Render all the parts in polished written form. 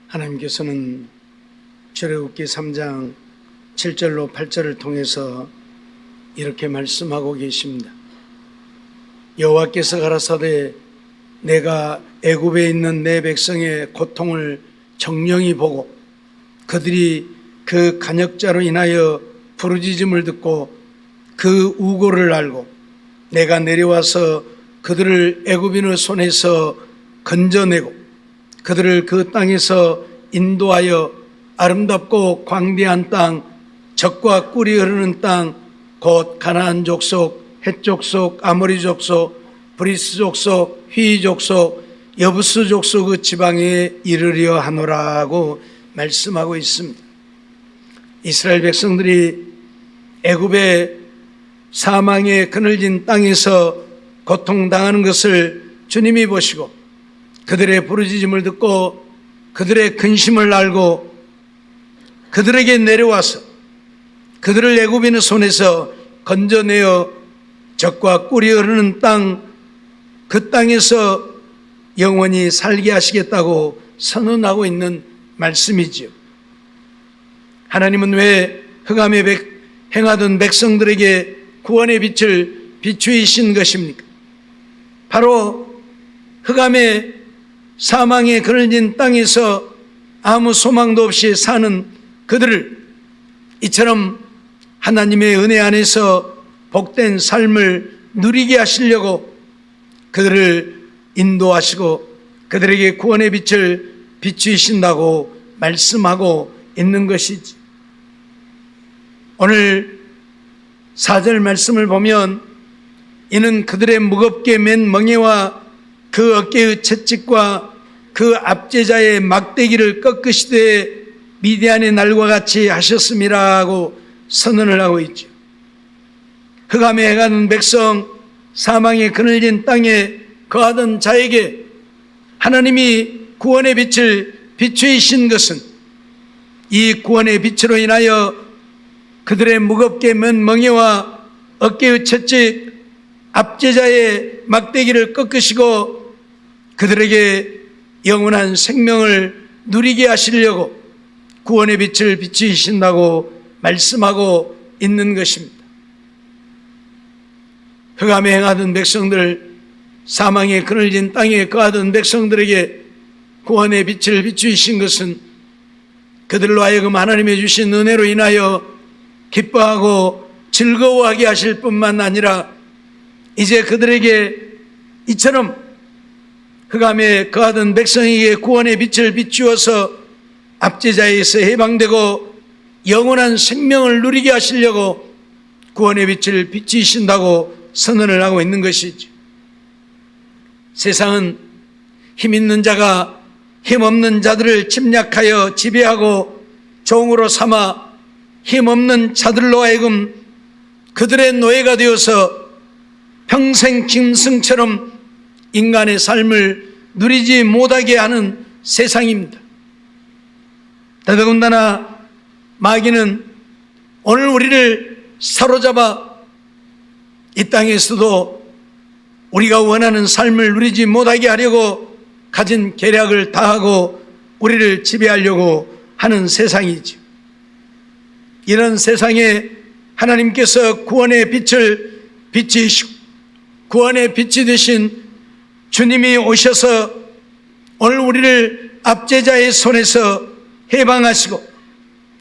하나님께서는 출애굽기 3장 7절로 8절을 통해서 이렇게 말씀하고 계십니다. 여호와께서 가라사대 내가 애굽에 있는 내 백성의 고통을 정령히 보고 그들이 그 간역자로 인하여 부르짖음을 듣고 그 우고를 알고 내가 내려와서 그들을 애굽인의 손에서 건져내고 그들을 그 땅에서 인도하여 아름답고 광대한 땅, 젖과 꿀이 흐르는 땅, 곧 가나안 족속, 헷 족속, 아모리 족속, 브리스 족속, 휘 족속, 여부스 족속 그 지방에 이르려 하노라고 말씀하고 있습니다. 이스라엘 백성들이 애굽의 사망의 그늘진 땅에서 고통당하는 것을 주님이 보시고 그들의 부르짖음을 듣고 그들의 근심을 알고 그들에게 내려와서 그들을 애굽인의 손에서 건져내어 젖과 꿀이 흐르는 땅, 그 땅에서 영원히 살게 하시겠다고 선언하고 있는 말씀이지요. 하나님은 왜 흑암에 행하던 백성들에게 구원의 빛을 비추이신 것입니까? 바로 흑암에 사망의 그늘진 땅에서 아무 소망도 없이 사는 그들을 이처럼 하나님의 은혜 안에서 복된 삶을 누리게 하시려고 그들을 인도하시고 그들에게 구원의 빛을 비추신다고 말씀하고 있는 것이지. 오늘 4절 말씀을 보면 이는 그들의 무겁게 맨 멍에와 그 어깨의 채찍과 그 압제자의 막대기를 꺾으시되 미디안의 날과 같이 하셨음이라고 선언을 하고 있죠. 흑암에 행하는 백성, 사망의 그늘진 땅에 거하던 자에게 하나님이 구원의 빛을 비추이신 것은 이 구원의 빛으로 인하여 그들의 무겁게 맨 멍에와 어깨의 채찍, 압제자의 막대기를 꺾으시고 그들에게 영원한 생명을 누리게 하시려고 구원의 빛을 비추신다고 말씀하고 있는 것입니다. 흑암에 행하던 백성들, 사망의 그늘진 땅에 거하던 백성들에게 구원의 빛을 비추신 것은 그들로 하여금 하나님의 주신 은혜로 인하여 기뻐하고 즐거워하게 하실 뿐만 아니라 이제 그들에게 이처럼 흑암에 거하던 백성에게 구원의 빛을 비추어서 압제자에서 해방되고 영원한 생명을 누리게 하시려고 구원의 빛을 비추신다고 선언을 하고 있는 것이죠. 세상은 힘 있는 자가 힘 없는 자들을 침략하여 지배하고 종으로 삼아 힘 없는 자들로 하여금 그들의 노예가 되어서 평생 짐승처럼 인간의 삶을 누리지 못하게 하는 세상입니다. 더더군다나 마귀는 오늘 우리를 사로잡아 이 땅에서도 우리가 원하는 삶을 누리지 못하게 하려고 가진 계략을 다하고 우리를 지배하려고 하는 세상이죠. 이런 세상에 하나님께서 구원의 빛을 비추시고 구원의 빛이 되신 주님이 오셔서 오늘 우리를 압제자의 손에서 해방하시고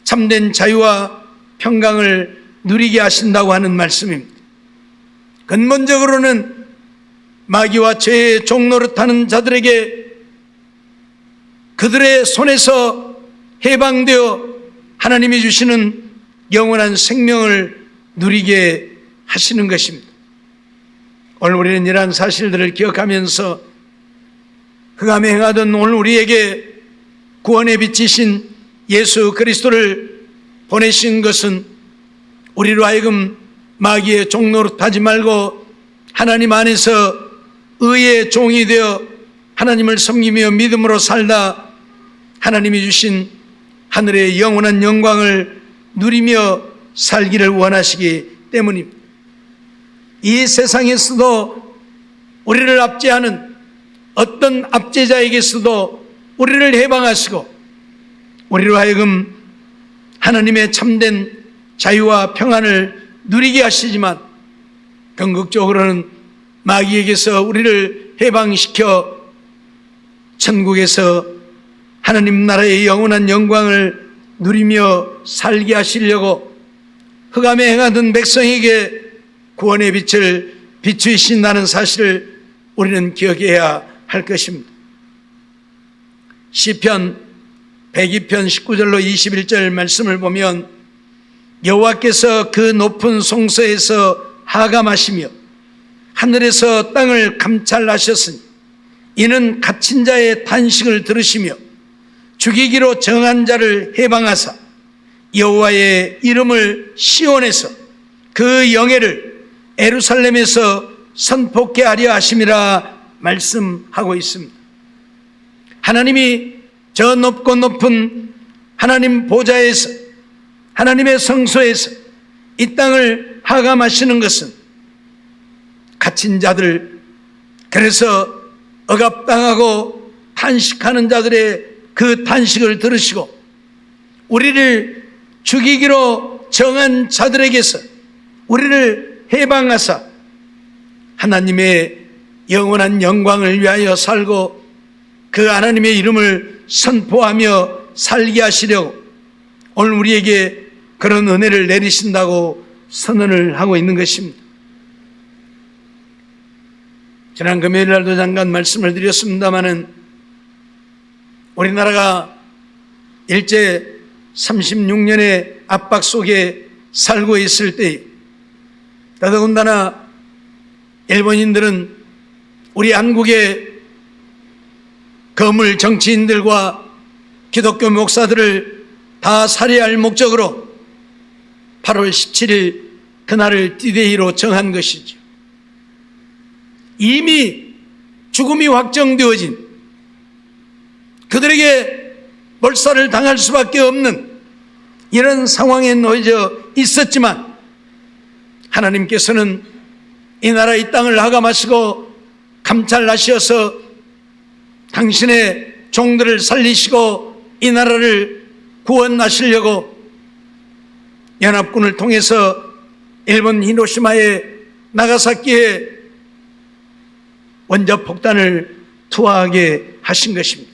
참된 자유와 평강을 누리게 하신다고 하는 말씀입니다. 근본적으로는 마귀와 죄의 종노릇하는 자들에게 그들의 손에서 해방되어 하나님이 주시는 영원한 생명을 누리게 하시는 것입니다. 오늘 우리는 이러한 사실들을 기억하면서 흑암에 행하던 오늘 우리에게 구원의 빛이신 예수 그리스도를 보내신 것은 우리로 하여금 마귀의 종노릇하지 말고 하나님 안에서 의의 종이 되어 하나님을 섬기며 믿음으로 살다 하나님이 주신 하늘의 영원한 영광을 누리며 살기를 원하시기 때문입니다. 이 세상에서도 우리를 압제하는 어떤 압제자에게서도 우리를 해방하시고 우리로 하여금 하나님의 참된 자유와 평안을 누리게 하시지만 궁극적으로는 마귀에게서 우리를 해방시켜 천국에서 하나님 나라의 영원한 영광을 누리며 살게 하시려고 흑암에 행하던 백성에게 구원의 빛을 비추신다는 사실을 우리는 기억해야 할 것입니다. 시편 102편 19절로 21절 말씀을 보면 여호와께서 그 높은 성소에서 하감하시며 하늘에서 땅을 감찰하셨으니 이는 갇힌 자의 탄식을 들으시며 죽이기로 정한 자를 해방하사 여호와의 이름을 시온에서 그 영예를 예루살렘에서 선포케 하려 하심이라 말씀하고 있습니다. 하나님이 저 높고 높은 하나님 보좌에서 하나님의 성소에서 이 땅을 하감하시는 것은 갇힌 자들, 그래서 억압당하고 탄식하는 자들의 그 탄식을 들으시고 우리를 죽이기로 정한 자들에게서 우리를 해방하사 하나님의 영원한 영광을 위하여 살고 그 하나님의 이름을 선포하며 살게 하시려고 오늘 우리에게 그런 은혜를 내리신다고 선언을 하고 있는 것입니다. 지난 금요일 날도 잠깐 말씀을 드렸습니다마는 우리나라가 일제 36년의 압박 속에 살고 있을 때 더더군다나 일본인들은 우리 한국의 거물 정치인들과 기독교 목사들을 다 살해할 목적으로 8월 17일 그날을 디데이로 정한 것이죠. 이미 죽음이 확정되어진 그들에게 몰살을 당할 수밖에 없는 이런 상황에 놓여져 있었지만 하나님께서는 이 나라 이 땅을 하감하시고 감찰하셔서 당신의 종들을 살리시고 이 나라를 구원하시려고 연합군을 통해서 일본 히로시마에 나가사키에 원자폭탄을 투하하게 하신 것입니다.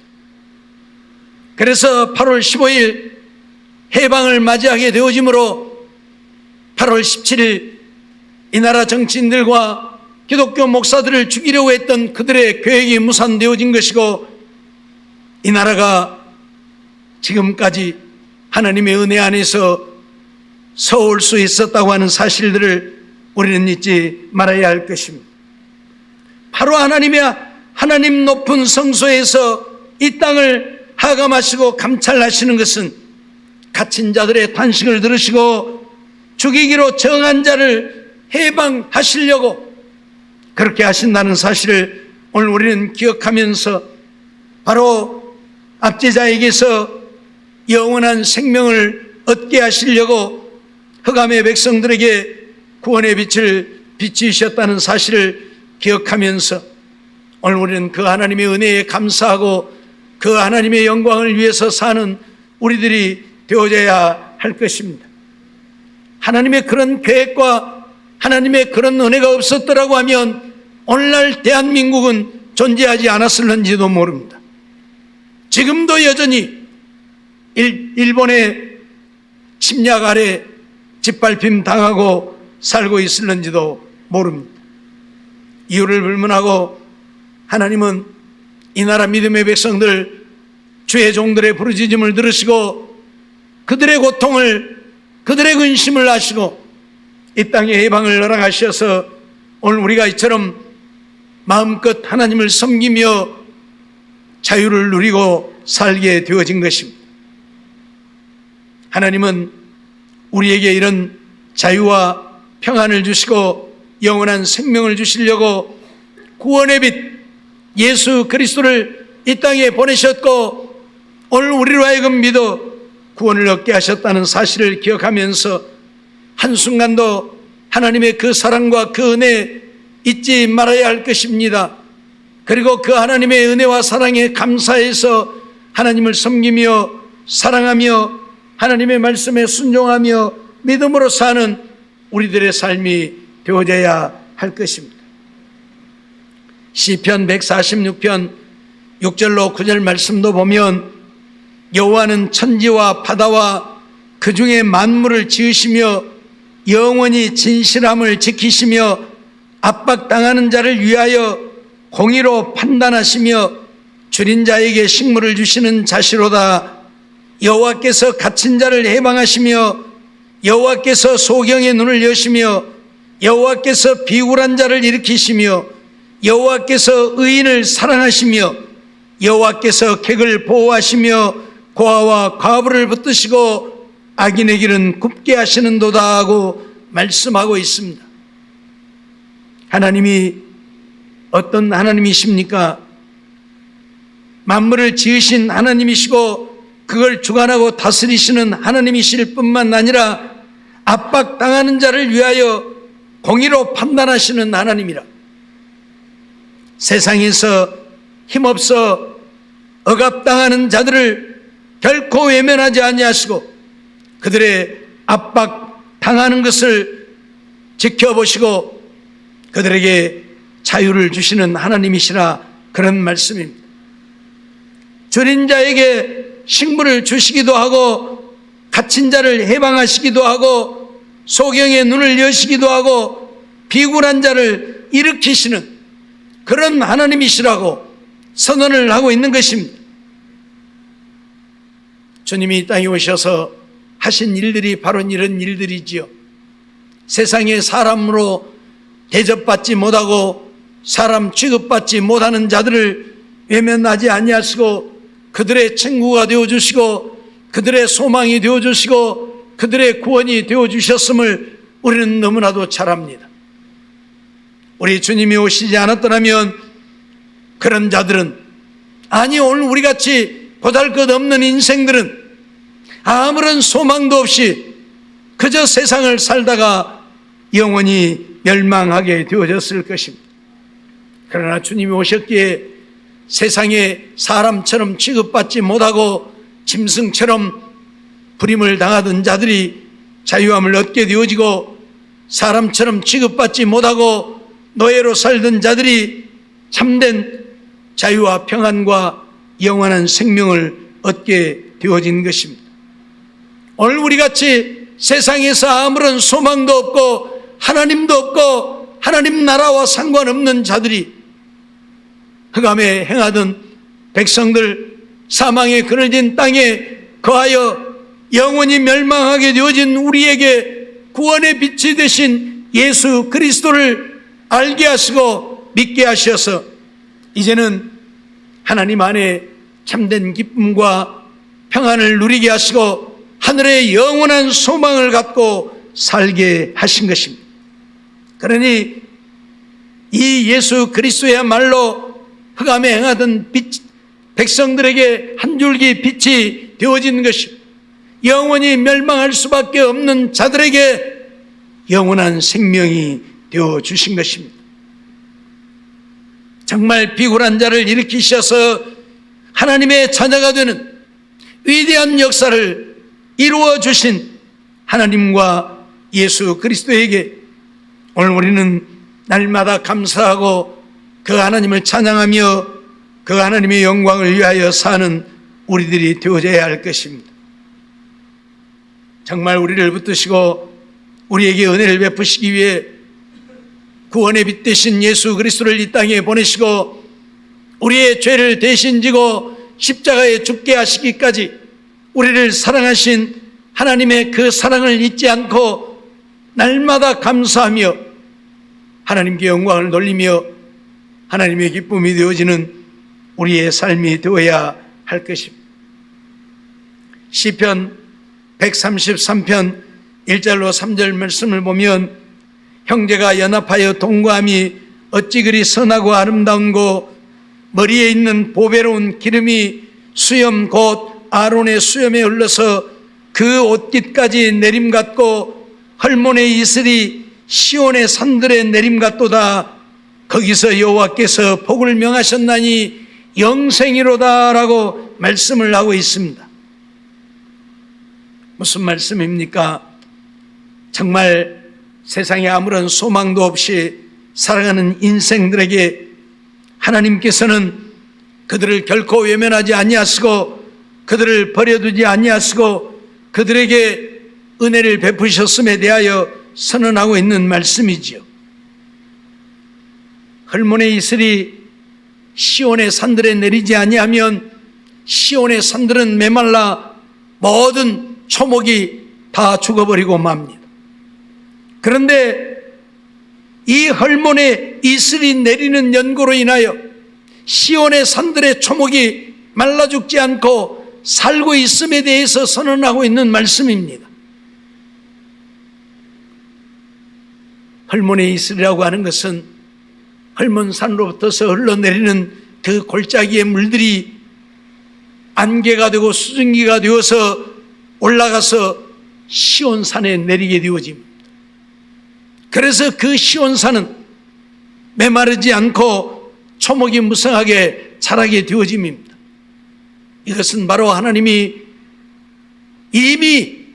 그래서 8월 15일 해방을 맞이하게 되어지므로 8월 17일 이 나라 정치인들과 기독교 목사들을 죽이려고 했던 그들의 계획이 무산되어진 것이고 이 나라가 지금까지 하나님의 은혜 안에서 서올 수 있었다고 하는 사실들을 우리는 잊지 말아야 할 것입니다. 바로 하나님 높은 성소에서 이 땅을 하감하시고 감찰하시는 것은 갇힌 자들의 탄식을 들으시고 죽이기로 정한 자를 해방하시려고 그렇게 하신다는 사실을 오늘 우리는 기억하면서 바로 압제자에게서 영원한 생명을 얻게 하시려고 흑암의 백성들에게 구원의 빛을 비추셨다는 사실을 기억하면서 오늘 우리는 그 하나님의 은혜에 감사하고 그 하나님의 영광을 위해서 사는 우리들이 되어져야 할 것입니다. 하나님의 그런 계획과 하나님의 그런 은혜가 없었더라고 하면 오늘날 대한민국은 존재하지 않았을는지도 모릅니다. 지금도 여전히 일본의 침략 아래 짓밟힘 당하고 살고 있을는지도 모릅니다. 이유를 불문하고 하나님은 이 나라 믿음의 백성들 주의 종들의 부르짖음을 들으시고 그들의 고통을 그들의 근심을 아시고 이 땅에 해방을 허락하셔서 오늘 우리가 이처럼 마음껏 하나님을 섬기며 자유를 누리고 살게 되어진 것입니다. 하나님은 우리에게 이런 자유와 평안을 주시고 영원한 생명을 주시려고 구원의 빛 예수 그리스도를 이 땅에 보내셨고 오늘 우리로 하여금 믿어 구원을 얻게 하셨다는 사실을 기억하면서 한순간도 하나님의 그 사랑과 그 은혜 잊지 말아야 할 것입니다. 그리고 그 하나님의 은혜와 사랑에 감사해서 하나님을 섬기며 사랑하며 하나님의 말씀에 순종하며 믿음으로 사는 우리들의 삶이 되어져야 할 것입니다. 시편 146편 6절로 9절 말씀도 보면 여호와는 천지와 바다와 그 중에 만물을 지으시며 영원히 진실함을 지키시며 압박당하는 자를 위하여 공의로 판단하시며 줄인 자에게 식물을 주시는 자시로다. 여호와께서 갇힌 자를 해방하시며 여호와께서 소경의 눈을 여시며 여호와께서 비굴한 자를 일으키시며 여호와께서 의인을 사랑하시며 여호와께서 객을 보호하시며 고아와 과부를 붙드시고 악인의 길은 굽게 하시는도다 하고 말씀하고 있습니다. 하나님이 어떤 하나님이십니까? 만물을 지으신 하나님이시고 그걸 주관하고 다스리시는 하나님이실 뿐만 아니라 압박당하는 자를 위하여 공의로 판단하시는 하나님이라. 세상에서 힘없어 억압당하는 자들을 결코 외면하지 아니하시고 그들의 압박당하는 것을 지켜보시고 그들에게 자유를 주시는 하나님이시라 그런 말씀입니다. 줄인 자에게 식물을 주시기도 하고 갇힌 자를 해방하시기도 하고 소경의 눈을 여시기도 하고 비굴한 자를 일으키시는 그런 하나님이시라고 선언을 하고 있는 것입니다. 주님이 이 땅에 오셔서 하신 일들이 바로 이런 일들이지요. 세상에 사람으로 대접받지 못하고 사람 취급받지 못하는 자들을 외면하지 아니하시고 그들의 친구가 되어주시고 그들의 소망이 되어주시고 그들의 구원이 되어주셨음을 우리는 너무나도 잘 압니다. 우리 주님이 오시지 않았더라면 그런 자들은, 아니 오늘 우리같이 보잘것없는 인생들은 아무런 소망도 없이 그저 세상을 살다가 영원히 멸망하게 되어졌을 것입니다. 그러나 주님이 오셨기에 세상에 사람처럼 취급받지 못하고 짐승처럼 부림을 당하던 자들이 자유함을 얻게 되어지고 사람처럼 취급받지 못하고 노예로 살던 자들이 참된 자유와 평안과 영원한 생명을 얻게 되어진 것입니다. 오늘 우리같이 세상에서 아무런 소망도 없고 하나님도 없고 하나님 나라와 상관없는 자들이 흑암에 행하던 백성들, 사망의 그늘진 땅에 거하여 영원히 멸망하게 되어진 우리에게 구원의 빛이 되신 예수 그리스도를 알게 하시고 믿게 하셔서 이제는 하나님 안에 참된 기쁨과 평안을 누리게 하시고 하늘의 영원한 소망을 갖고 살게 하신 것입니다. 그러니 이 예수 그리스도야말로 흑암에 행하던 빛, 백성들에게 한 줄기 빛이 되어진 것입니다. 영원히 멸망할 수밖에 없는 자들에게 영원한 생명이 되어 주신 것입니다. 정말 비굴한 자를 일으키셔서 하나님의 자녀가 되는 위대한 역사를 이루어 주신 하나님과 예수 그리스도에게 오늘 우리는 날마다 감사하고 그 하나님을 찬양하며 그 하나님의 영광을 위하여 사는 우리들이 되어져야 할 것입니다. 정말 우리를 붙드시고 우리에게 은혜를 베푸시기 위해 구원의 빛 되신 예수 그리스도를 이 땅에 보내시고 우리의 죄를 대신 지고 십자가에 죽게 하시기까지 우리를 사랑하신 하나님의 그 사랑을 잊지 않고 날마다 감사하며 하나님께 영광을 돌리며 하나님의 기쁨이 되어지는 우리의 삶이 되어야 할 것입니다. 시편 133편 1절로 3절 말씀을 보면 형제가 연합하여 동거함이 어찌 그리 선하고 아름다운고 머리에 있는 보배로운 기름이 수염 곧 아론의 수염에 흘러서 그 옷깃까지 내림 같고 헐몬의 이슬이 시온의 산들의 내림 같도다. 거기서 여호와께서 복을 명하셨나니 영생이로다 라고 말씀을 하고 있습니다. 무슨 말씀입니까? 정말 세상에 아무런 소망도 없이 살아가는 인생들에게 하나님께서는 그들을 결코 외면하지 아니하시고 그들을 버려두지 아니하시고 그들에게 은혜를 베푸셨음에 대하여 선언하고 있는 말씀이지요. 헐몬의 이슬이 시온의 산들에 내리지 아니하면 시온의 산들은 메말라 모든 초목이 다 죽어버리고 맙니다. 그런데 이 헐몬의 이슬이 내리는 연고로 인하여 시온의 산들의 초목이 말라 죽지 않고 살고 있음에 대해서 선언하고 있는 말씀입니다. 헐몬의 이슬이라고 하는 것은 헐몬산으로부터서 흘러내리는 그 골짜기의 물들이 안개가 되고 수증기가 되어서 올라가서 시온산에 내리게 되어집니다. 그래서 그 시온산은 메마르지 않고 초목이 무성하게 자라게 되어집니다. 이것은 바로 하나님이 이미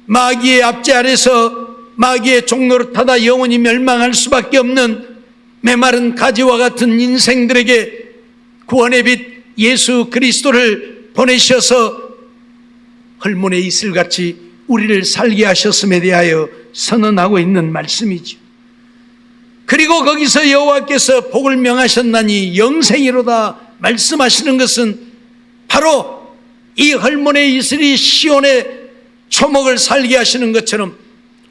마귀의 압제 아래서 마귀의 종로를 타다 영원히 멸망할 수밖에 없는 메마른 가지와 같은 인생들에게 구원의 빛 예수 그리스도를 보내셔서 헐몬의 이슬같이 우리를 살게 하셨음에 대하여 선언하고 있는 말씀이죠. 그리고 거기서 여호와께서 복을 명하셨나니 영생이로다 말씀하시는 것은 바로 이 헐몬의 이슬이 시온의 초목을 살게 하시는 것처럼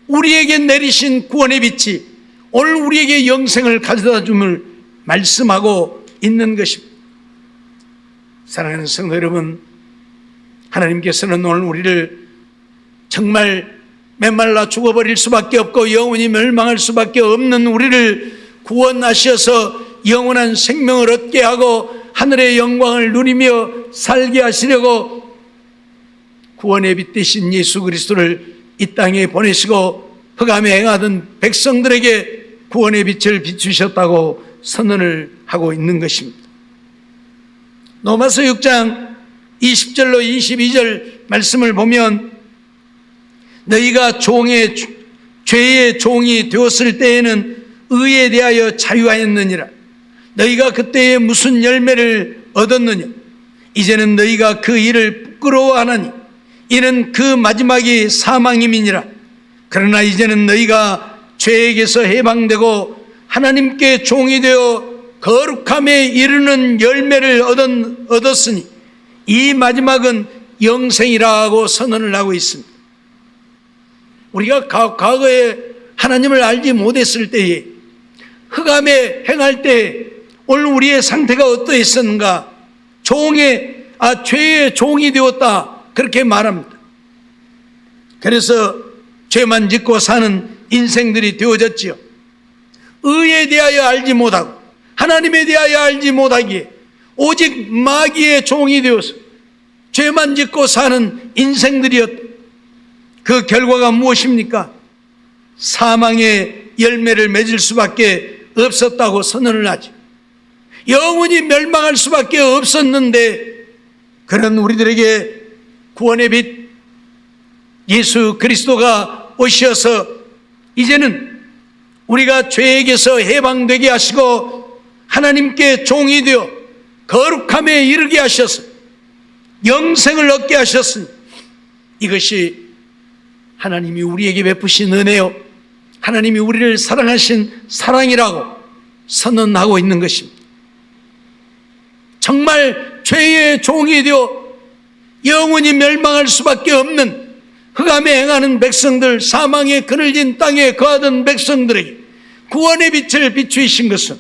우리에게 내리신 구원의 빛이 오늘 우리에게 영생을 가져다 줌을 말씀하고 있는 것입니다. 사랑하는 성도 여러분, 하나님께서는 오늘 우리를 정말 메말라 죽어버릴 수밖에 없고 영원히 멸망할 수밖에 없는 우리를 구원하셔서 영원한 생명을 얻게 하고 하늘의 영광을 누리며 살게 하시려고 구원의 빛 되신 예수 그리스도를 이 땅에 보내시고 흑암에 행하던 백성들에게 구원의 빛을 비추셨다고 선언을 하고 있는 것입니다. 로마서 6장 20절로 22절 말씀을 보면 너희가 죄의 종이 되었을 때에는 의에 대하여 자유하였느니라. 너희가 그때에 무슨 열매를 얻었느냐. 이제는 너희가 그 일을 부끄러워하나니 이는 그 마지막이 사망임이니라. 그러나 이제는 너희가 죄에게서 해방되고 하나님께 종이 되어 거룩함에 이르는 열매를 얻었으니 이 마지막은 영생이라고 선언을 하고 있습니다. 우리가 과거에 하나님을 알지 못했을 때에 흑암에 행할 때 오늘 우리의 상태가 어떠했었는가? 죄의 종이 되었다 그렇게 말합니다. 그래서 죄만 짓고 사는 인생들이 되어졌지요. 의에 대하여 알지 못하고 하나님에 대하여 알지 못하기에 오직 마귀의 종이 되어서 죄만 짓고 사는 인생들이었다. 그 결과가 무엇입니까? 사망의 열매를 맺을 수밖에 없었다고 선언을 하죠. 영원히 멸망할 수밖에 없었는데 그런 우리들에게 구원의 빛 예수 그리스도가 오셔서 이제는 우리가 죄에게서 해방되게 하시고 하나님께 종이 되어 거룩함에 이르게 하셔서 영생을 얻게 하셨으니 이것이 하나님이 우리에게 베푸신 은혜요 하나님이 우리를 사랑하신 사랑이라고 선언하고 있는 것입니다. 정말 죄의 종이 되어 영원히 멸망할 수밖에 없는 흑암에 행하는 백성들, 사망에 그늘진 땅에 거하던 백성들에게 구원의 빛을 비추신 것은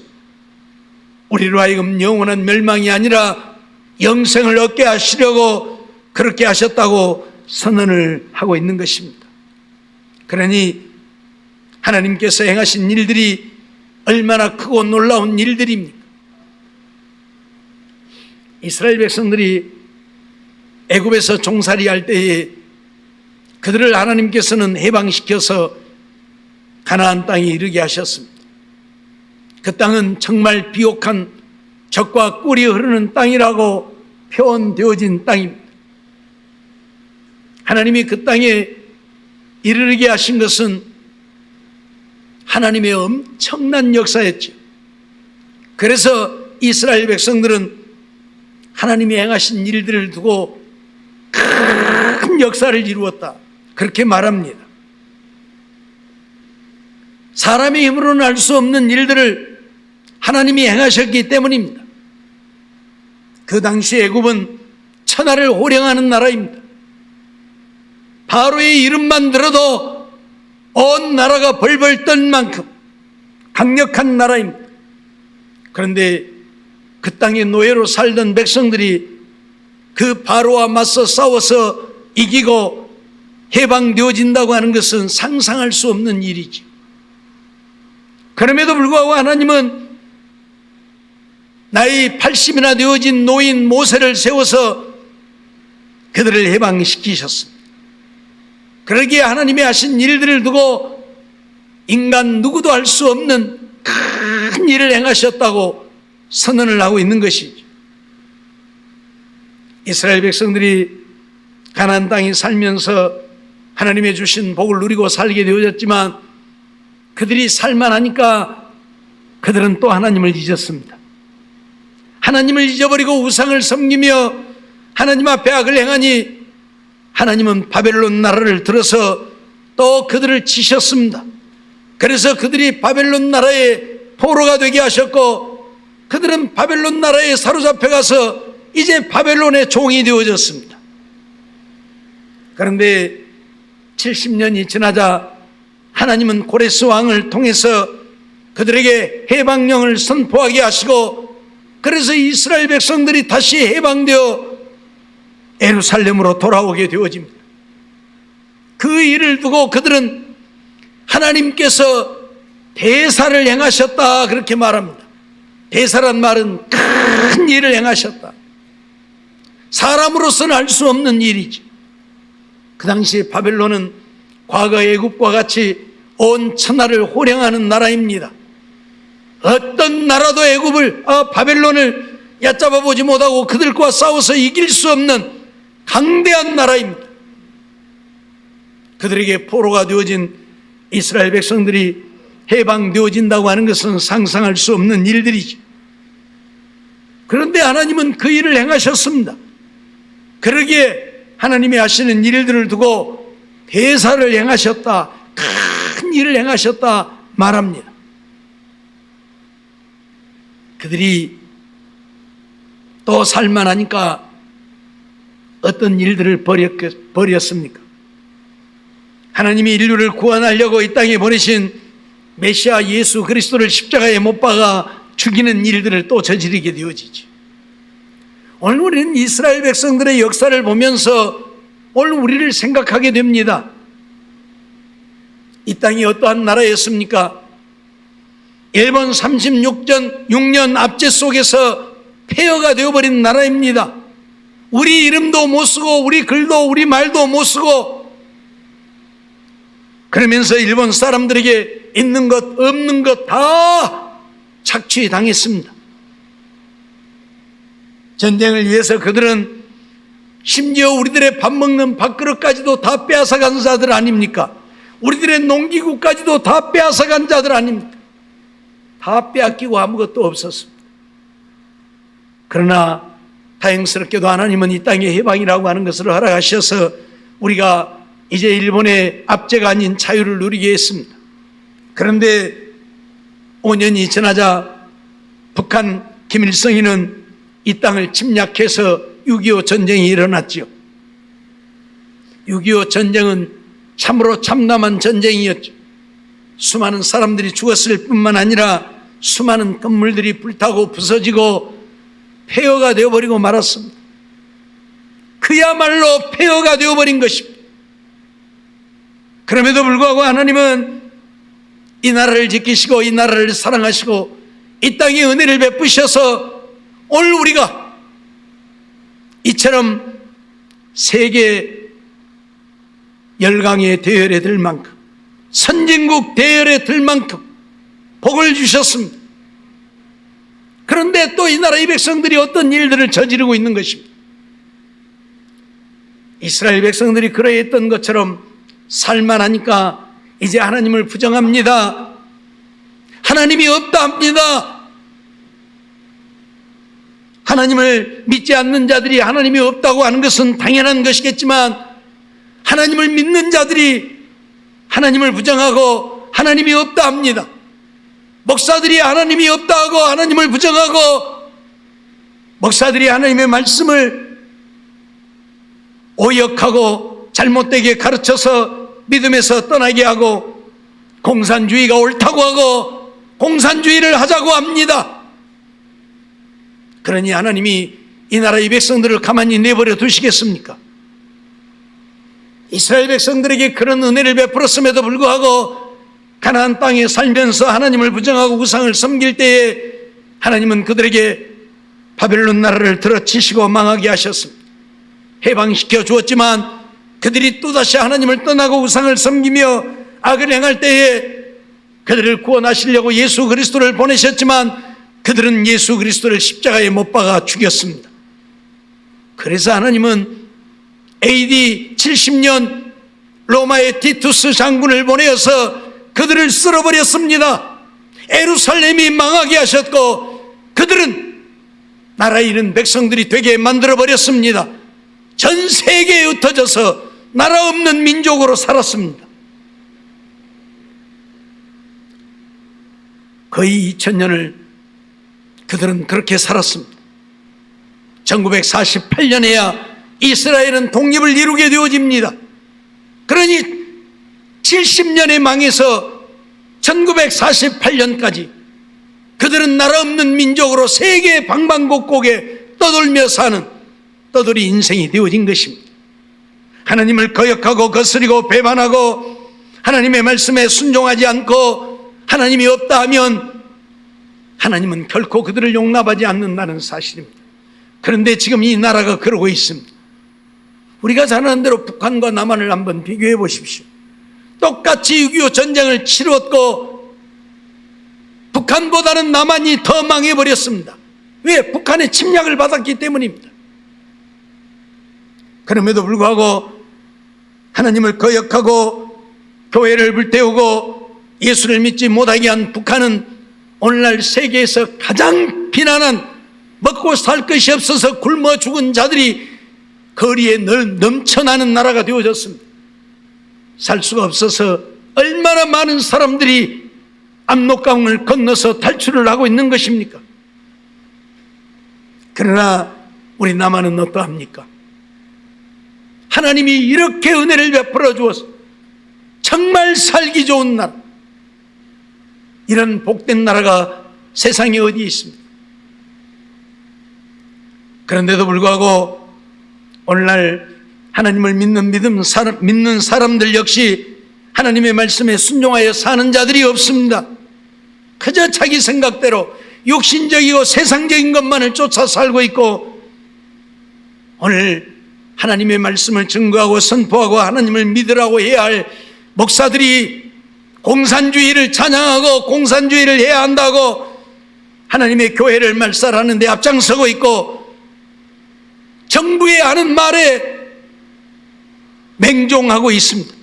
우리로 하여금 영원한 멸망이 아니라 영생을 얻게 하시려고 그렇게 하셨다고 선언을 하고 있는 것입니다. 그러니 하나님께서 행하신 일들이 얼마나 크고 놀라운 일들입니까? 이스라엘 백성들이 애굽에서 종살이 할 때에 그들을 하나님께서는 해방시켜서 가나안 땅에 이르게 하셨습니다. 그 땅은 정말 비옥한 젖과 꿀이 흐르는 땅이라고 표현되어진 땅입니다. 하나님이 그 땅에 이르게 하신 것은 하나님의 엄청난 역사였죠. 그래서 이스라엘 백성들은 하나님이 행하신 일들을 두고 큰 역사를 이루었다, 그렇게 말합니다. 사람의 힘으로는 할 수 없는 일들을 하나님이 행하셨기 때문입니다. 그 당시 애굽은 천하를 호령하는 나라입니다. 바로의 이름만 들어도 온 나라가 벌벌 떤 만큼 강력한 나라입니다. 그런데 그 땅에 노예로 살던 백성들이 그 바로와 맞서 싸워서 이기고 해방되어진다고 하는 것은 상상할 수 없는 일이죠. 그럼에도 불구하고 하나님은 나이 80이나 되어진 노인 모세를 세워서 그들을 해방시키셨습니다. 그러기에 하나님이 하신 일들을 두고 인간 누구도 할 수 없는 큰 일을 행하셨다고 선언을 하고 있는 것이죠. 이스라엘 백성들이 가나안 땅에 살면서 하나님의 주신 복을 누리고 살게 되어졌지만 그들이 살만하니까 그들은 또 하나님을 잊었습니다. 하나님을 잊어버리고 우상을 섬기며 하나님 앞에 악을 행하니 하나님은 바벨론 나라를 들어서 또 그들을 치셨습니다. 그래서 그들이 바벨론 나라의 포로가 되게 하셨고 그들은 바벨론 나라에 사로잡혀 가서 이제 바벨론의 종이 되어졌습니다. 그런데 70년이 지나자 하나님은 고레스 왕을 통해서 그들에게 해방령을 선포하게 하시고 그래서 이스라엘 백성들이 다시 해방되어 예루살렘으로 돌아오게 되어집니다. 그 일을 두고 그들은 하나님께서 대사를 행하셨다, 그렇게 말합니다. 대사란 말은 큰 일을 행하셨다. 사람으로서는 알 수 없는 일이지. 그 당시에 바벨론은 과거 애굽과 같이 온 천하를 호령하는 나라입니다. 어떤 나라도 애굽을 바벨론을 얕잡아 보지 못하고 그들과 싸워서 이길 수 없는 강대한 나라입니다. 그들에게 포로가 되어진 이스라엘 백성들이 해방되어진다고 하는 것은 상상할 수 없는 일들이죠. 그런데 하나님은 그 일을 행하셨습니다. 그러기에 하나님이 하시는 일들을 두고 대사를 행하셨다, 큰 일을 행하셨다 말합니다. 그들이 또 살만하니까 어떤 일들을 벌였습니까? 하나님이 인류를 구원하려고 이 땅에 보내신 메시아 예수 그리스도를 십자가에 못 박아 죽이는 일들을 또 저지르게 되어지죠. 오늘 우리는 이스라엘 백성들의 역사를 보면서 오늘 우리를 생각하게 됩니다. 이 땅이 어떠한 나라였습니까? 일본 36년 압제 속에서 폐허가 되어버린 나라입니다. 우리 이름도 못 쓰고 우리 글도 우리 말도 못 쓰고 그러면서 일본 사람들에게 있는 것 없는 것 다 착취당했습니다. 전쟁을 위해서 그들은 심지어 우리들의 밥 먹는 밥그릇까지도 다 빼앗아간 자들 아닙니까? 우리들의 농기구까지도 다 빼앗아간 자들 아닙니까? 다 빼앗기고 아무것도 없었습니다. 그러나 다행스럽게도 하나님은 이 땅의 해방이라고 하는 것을 허락하셔서 우리가 이제 일본의 압제가 아닌 자유를 누리게 했습니다. 그런데 5년이 지나자 북한 김일성이는 이 땅을 침략해서 6.25 전쟁이 일어났지요. 6.25 전쟁은 참으로 참담한 전쟁이었죠. 수많은 사람들이 죽었을 뿐만 아니라 수많은 건물들이 불타고 부서지고 폐허가 되어버리고 말았습니다. 그야말로 폐허가 되어버린 것입니다. 그럼에도 불구하고 하나님은 이 나라를 지키시고 이 나라를 사랑하시고 이 땅에 은혜를 베푸셔서 오늘 우리가 이처럼 세계 열강의 대열에 들 만큼 선진국 대열에 들 만큼 복을 주셨습니다. 그런데 또 이 나라의 백성들이 어떤 일들을 저지르고 있는 것입니다. 이스라엘 백성들이 그러했던 것처럼 살만하니까 이제 하나님을 부정합니다. 하나님이 없다 합니다. 하나님을 믿지 않는 자들이 하나님이 없다고 하는 것은 당연한 것이겠지만, 하나님을 믿는 자들이 하나님을 부정하고 하나님이 없다 합니다. 목사들이 하나님이 없다 하고 하나님을 부정하고, 목사들이 하나님의 말씀을 오역하고 잘못되게 가르쳐서 믿음에서 떠나게 하고, 공산주의가 옳다고 하고 공산주의를 하자고 합니다. 그러니 하나님이 이 나라의 백성들을 가만히 내버려 두시겠습니까? 이스라엘 백성들에게 그런 은혜를 베풀었음에도 불구하고 가나안 땅에 살면서 하나님을 부정하고 우상을 섬길 때에 하나님은 그들에게 바벨론 나라를 들어치시고 망하게 하셨습니다. 해방시켜 주었지만 그들이 또다시 하나님을 떠나고 우상을 섬기며 악을 행할 때에 그들을 구원하시려고 예수 그리스도를 보내셨지만 그들은 예수 그리스도를 십자가에 못 박아 죽였습니다. 그래서 하나님은 AD 70년 로마의 티투스 장군을 보내어서 그들을 쓸어버렸습니다. 예루살렘이 망하게 하셨고 그들은 나라 잃은 백성들이 되게 만들어버렸습니다. 전 세계에 흩어져서 나라 없는 민족으로 살았습니다. 거의 2000년을 그들은 그렇게 살았습니다. 1948년에야 이스라엘은 독립을 이루게 되어집니다. 그러니 70년에 망해서 1948년까지 그들은 나라 없는 민족으로 세계 방방곡곡에 떠돌며 사는 떠돌이 인생이 되어진 것입니다. 하나님을 거역하고 거스리고 배반하고 하나님의 말씀에 순종하지 않고 하나님이 없다 하면 하나님은 결코 그들을 용납하지 않는다는 사실입니다. 그런데 지금 이 나라가 그러고 있습니다. 우리가 잘 아는 대로 북한과 남한을 한번 비교해 보십시오. 똑같이 6.25 전쟁을 치렀고 북한보다는 남한이 더 망해버렸습니다. 왜? 북한의 침략을 받았기 때문입니다. 그럼에도 불구하고 하나님을 거역하고 교회를 불태우고 예수를 믿지 못하게 한 북한은 오늘날 세계에서 가장 비난한, 먹고 살 것이 없어서 굶어 죽은 자들이 거리에 넘쳐나는 나라가 되어졌습니다. 살 수가 없어서 얼마나 많은 사람들이 압록강을 건너서 탈출을 하고 있는 것입니까? 그러나 우리 남한은 어떠합니까? 하나님이 이렇게 은혜를 베풀어 주어서 정말 살기 좋은 나라, 이런 복된 나라가 세상에 어디 있습니까? 그런데도 불구하고 오늘날 하나님을 믿는 사람들 역시 하나님의 말씀에 순종하여 사는 자들이 없습니다. 그저 자기 생각대로 육신적이고 세상적인 것만을 쫓아 살고 있고, 오늘 하나님의 말씀을 증거하고 선포하고 하나님을 믿으라고 해야 할 목사들이 공산주의를 찬양하고 공산주의를 해야 한다고 하나님의 교회를 말살하는 데 앞장서고 있고, 정부의 하는 말에 맹종하고 있습니다.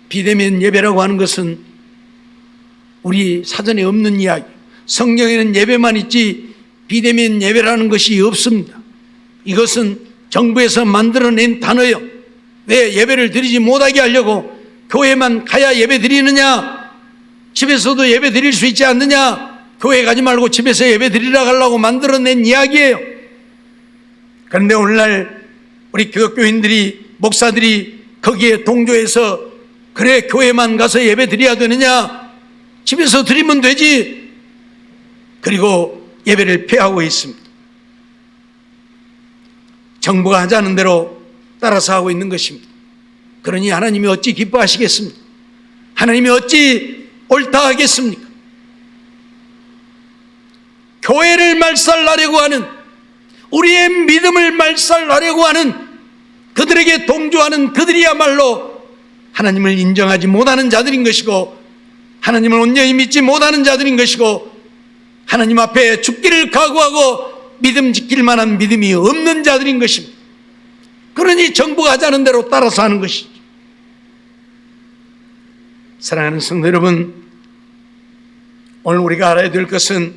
비대면 예배라고 하는 것은 우리 사전에 없는 이야기, 성경에는 예배만 있지 비대면 예배라는 것이 없습니다. 이것은 정부에서 만들어낸 단어요. 왜? 예배를 드리지 못하게 하려고. 교회만 가야 예배 드리느냐? 집에서도 예배 드릴 수 있지 않느냐? 교회 가지 말고 집에서 예배 드리라고 하려고 만들어낸 이야기예요. 그런데 오늘날 우리 교육교인들이, 목사들이 거기에 동조해서 그래 교회만 가서 예배 드려야 되느냐? 집에서 드리면 되지. 그리고 예배를 폐하고 있습니다. 정부가 하자는 대로 따라서 하고 있는 것입니다. 그러니 하나님이 어찌 기뻐하시겠습니까? 하나님이 어찌 옳다 하겠습니까? 교회를 말살하려고 하는, 우리의 믿음을 말살하려고 하는 그들에게 동조하는 그들이야말로 하나님을 인정하지 못하는 자들인 것이고, 하나님을 온전히 믿지 못하는 자들인 것이고, 하나님 앞에 죽기를 각오하고 믿음 지킬 만한 믿음이 없는 자들인 것입니다. 그러니 정부가 하자는 대로 따라서 하는 것이죠. 사랑하는 성도 여러분, 오늘 우리가 알아야 될 것은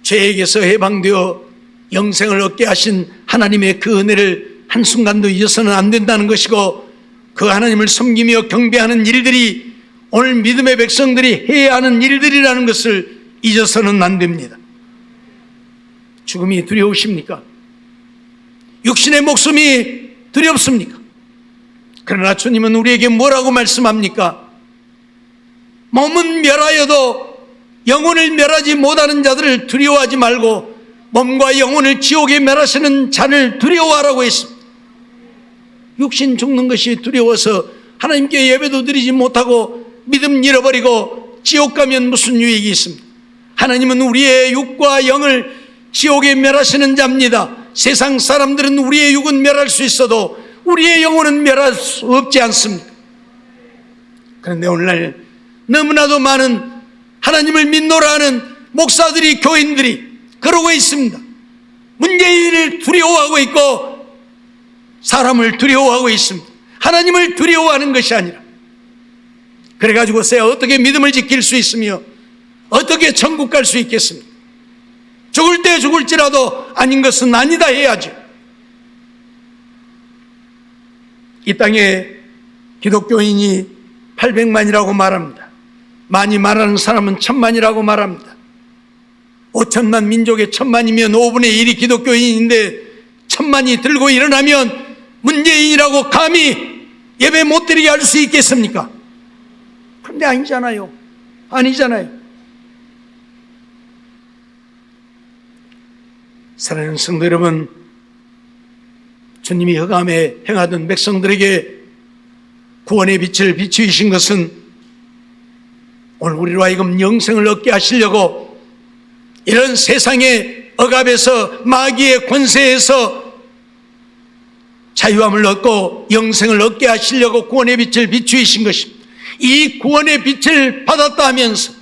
죄에게서 해방되어 영생을 얻게 하신 하나님의 그 은혜를 한순간도 잊어서는 안 된다는 것이고, 그 하나님을 섬기며 경배하는 일들이 오늘 믿음의 백성들이 해야 하는 일들이라는 것을 잊어서는 안 됩니다. 죽음이 두려우십니까? 육신의 목숨이 두렵습니까? 그러나 주님은 우리에게 뭐라고 말씀합니까? 몸은 멸하여도 영혼을 멸하지 못하는 자들을 두려워하지 말고 몸과 영혼을 지옥에 멸하시는 자를 두려워하라고 했습니다. 육신 죽는 것이 두려워서 하나님께 예배도 드리지 못하고 믿음 잃어버리고 지옥 가면 무슨 유익이 있습니까? 하나님은 우리의 육과 영을 지옥에 멸하시는 자입니다. 세상 사람들은 우리의 육은 멸할 수 있어도 우리의 영혼은 멸할 수 없지 않습니까? 그런데 오늘날 너무나도 많은 하나님을 믿노라 하는 목사들이, 교인들이 그러고 있습니다. 문재인을 두려워하고 있고 사람을 두려워하고 있습니다. 하나님을 두려워하는 것이 아니라. 그래가지고 어떻게 믿음을 지킬 수 있으며 어떻게 천국 갈 수 있겠습니까? 죽을 때 죽을지라도 아닌 것은 아니다 해야죠. 이 땅에 기독교인이 800만이라고 말합니다. 많이 말하는 사람은 1000만이라고 말합니다. 5천만 민족의 1000만이면 5분의 1이 기독교인인데 1000만이 들고 일어나면 문재인이라고 감히 예배 못 드리게 할 수 있겠습니까? 그런데 아니잖아요. 아니잖아요. 사랑하는 성도 여러분, 주님이 흑암에 행하던 백성들에게 구원의 빛을 비추이신 것은 오늘 우리로 하여금 영생을 얻게 하시려고 이런 세상의 억압에서 마귀의 권세에서 자유함을 얻고 영생을 얻게 하시려고 구원의 빛을 비추이신 것입니다. 이 구원의 빛을 받았다 하면서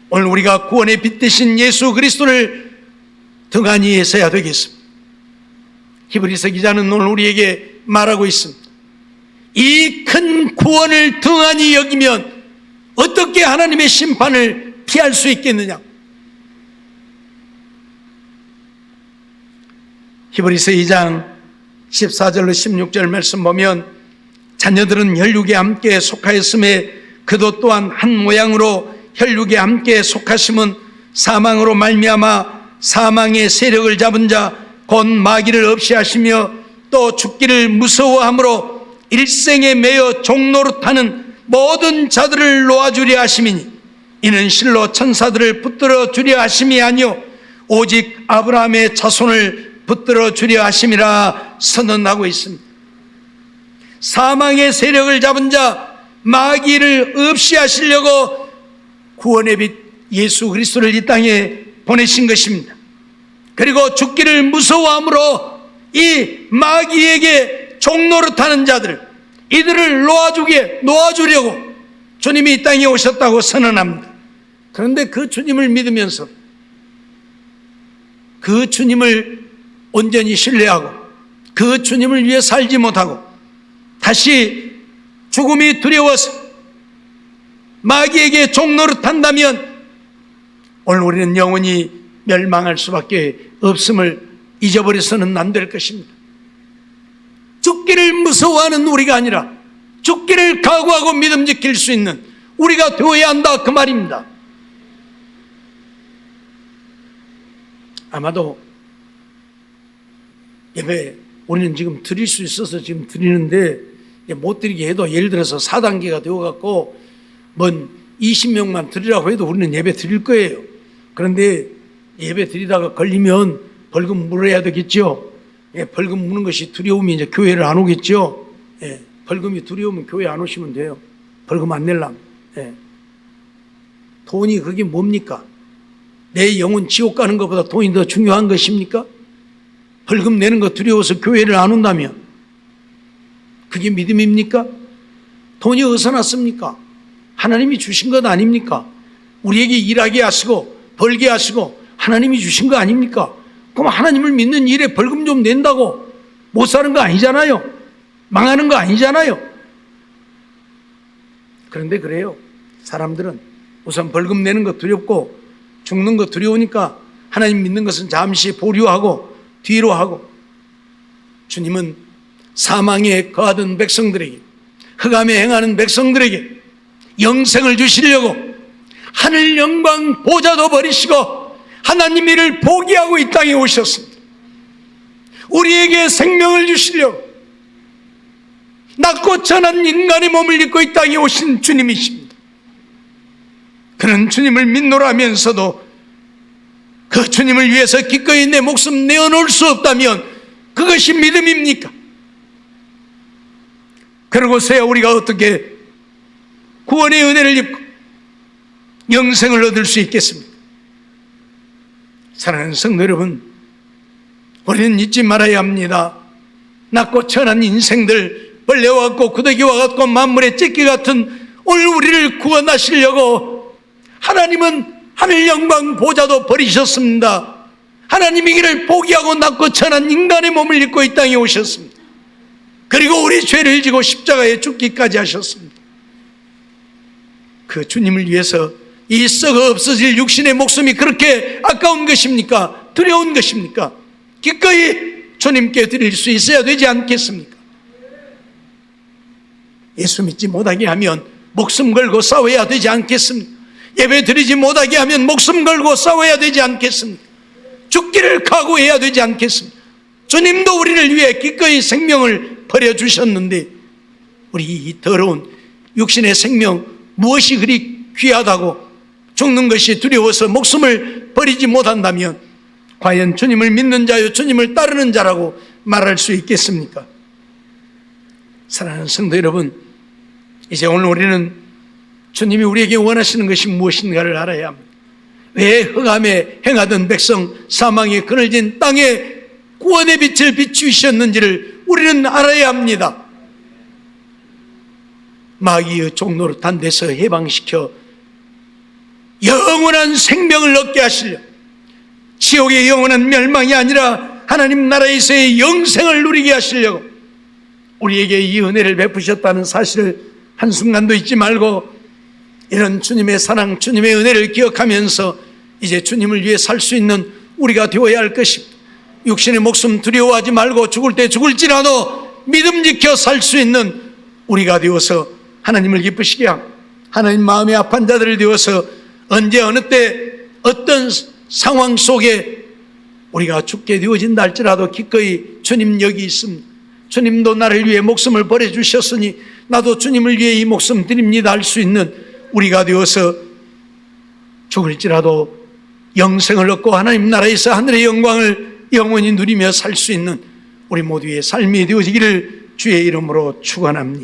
오늘 우리가 구원의 빛 되신 예수 그리스도를 등한히 해서야 되겠습니다. 히브리서 기자는 오늘 우리에게 말하고 있습니다. 이 큰 구원을 등한히 여기면 어떻게 하나님의 심판을 피할 수 있겠느냐? 히브리서 2장 14절로 16절 말씀 보면 자녀들은 혈육에 함께 속하였음에 그도 또한 한 모양으로 혈육에 함께 속하심은 사망으로 말미암아 사망의 세력을 잡은 자 곧 마귀를 없이 하시며 또 죽기를 무서워함으로 일생에 매여 종노릇하는 모든 자들을 놓아주려 하심이니 이는 실로 천사들을 붙들어 주려 하심이 아니요 오직 아브라함의 자손을 붙들어 주려 하심이라 선언하고 있습니다. 사망의 세력을 잡은 자 마귀를 없이 하시려고 구원의 빛 예수 그리스도를 이 땅에 보내신 것입니다. 그리고 죽기를 무서워함으로 이 마귀에게 종노릇하는 자들, 이들을 놓아주려고 주님이 이 땅에 오셨다고 선언합니다. 그런데 그 주님을 믿으면서 그 주님을 온전히 신뢰하고 그 주님을 위해 살지 못하고 다시 죽음이 두려워서 마귀에게 종노릇한다면 오늘 우리는 영원히 멸망할 수밖에 없음을 잊어버려서는 안 될 것입니다. 죽기를 무서워하는 우리가 아니라 죽기를 각오하고 믿음 지킬 수 있는 우리가 되어야 한다 그 말입니다. 아마도 예배 우리는 지금 드릴 수 있어서 지금 드리는데 못 드리게 해도 예를 들어서 4단계가 되어갖고 뭔 20명만 드리라고 해도 우리는 예배 드릴 거예요. 그런데 예배 드리다가 걸리면 벌금 물어야 되겠죠. 벌금 무는 것이 두려우면 이제 교회를 안 오겠죠. 벌금이 두려우면 교회 안 오시면 돼요. 벌금 안 내려면. 돈이 그게 뭡니까? 내 영혼 지옥 가는 것보다 돈이 더 중요한 것입니까? 벌금 내는 거 두려워서 교회를 안 온다면 그게 믿음입니까? 돈이 어디서 났습니까? 하나님이 주신 것 아닙니까? 우리에게 일하게 하시고 벌게 하시고 하나님이 주신 거 아닙니까? 그럼 하나님을 믿는 일에 벌금 좀 낸다고 못 사는 거 아니잖아요. 망하는 거 아니잖아요. 그런데 그래요. 사람들은 우선 벌금 내는 거 두렵고 죽는 거 두려우니까 하나님 믿는 것은 잠시 보류하고 뒤로 하고, 주님은 사망에 거하던 백성들에게, 흑암에 행하는 백성들에게 영생을 주시려고 하늘 영광 보좌도 버리시고 하나님 일을 포기하고 이 땅에 오셨습니다. 우리에게 생명을 주시려고 낮고 천한 인간의 몸을 입고 이 땅에 오신 주님이십니다. 그런 주님을 믿노라면서도 그 주님을 위해서 기꺼이 내 목숨 내어놓을 수 없다면 그것이 믿음입니까? 그러고서야 우리가 어떻게 구원의 은혜를 입고 영생을 얻을 수 있겠습니까? 사랑하는 성도 여러분, 우리는 잊지 말아야 합니다. 낮고 천한 인생들, 벌레와 같고 구더기와 같고 만물의 찢기 같은 오늘 우리를 구원하시려고 하나님은 하늘 영광 보좌도 버리셨습니다. 하나님의 길을 포기하고 낮고 천한 인간의 몸을 입고 이 땅에 오셨습니다. 그리고 우리 죄를 지고 십자가에 죽기까지 하셨습니다. 그 주님을 위해서 이 썩어 없어질 육신의 목숨이 그렇게 아까운 것입니까? 두려운 것입니까? 기꺼이 주님께 드릴 수 있어야 되지 않겠습니까? 예수 믿지 못하게 하면 목숨 걸고 싸워야 되지 않겠습니까? 예배 드리지 못하게 하면 목숨 걸고 싸워야 되지 않겠습니까? 죽기를 각오해야 되지 않겠습니까? 주님도 우리를 위해 기꺼이 생명을 버려주셨는데 우리 이 더러운 육신의 생명 무엇이 그리 귀하다고 죽는 것이 두려워서 목숨을 버리지 못한다면 과연 주님을 믿는 자요 주님을 따르는 자라고 말할 수 있겠습니까? 사랑하는 성도 여러분, 이제 오늘 우리는 주님이 우리에게 원하시는 것이 무엇인가를 알아야 합니다. 왜 흑암에 행하던 백성, 사망에 그늘진 땅에 구원의 빛을 비추셨는지를 우리는 알아야 합니다. 마귀의 종로로 단 데서 해방시켜 영원한 생명을 얻게 하시려, 지옥의 영원한 멸망이 아니라 하나님 나라에서의 영생을 누리게 하시려고 우리에게 이 은혜를 베푸셨다는 사실을 한순간도 잊지 말고 이런 주님의 사랑, 주님의 은혜를 기억하면서 이제 주님을 위해 살 수 있는 우리가 되어야 할 것입니다. 육신의 목숨 두려워하지 말고 죽을 때 죽을지라도 믿음 지켜 살 수 있는 우리가 되어서 하나님을 기쁘시게 하고 하나님 마음에 아픈 자들을 되어서 언제 어느 때 어떤 상황 속에 우리가 죽게 되어진다 할지라도 기꺼이 주님 여기 있습니다. 주님도 나를 위해 목숨을 버려주셨으니 나도 주님을 위해 이 목숨 드립니다 할 수 있는 우리가 되어서 죽을지라도 영생을 얻고 하나님 나라에서 하늘의 영광을 영원히 누리며 살 수 있는 우리 모두의 삶이 되어지기를 주의 이름으로 축원합니다.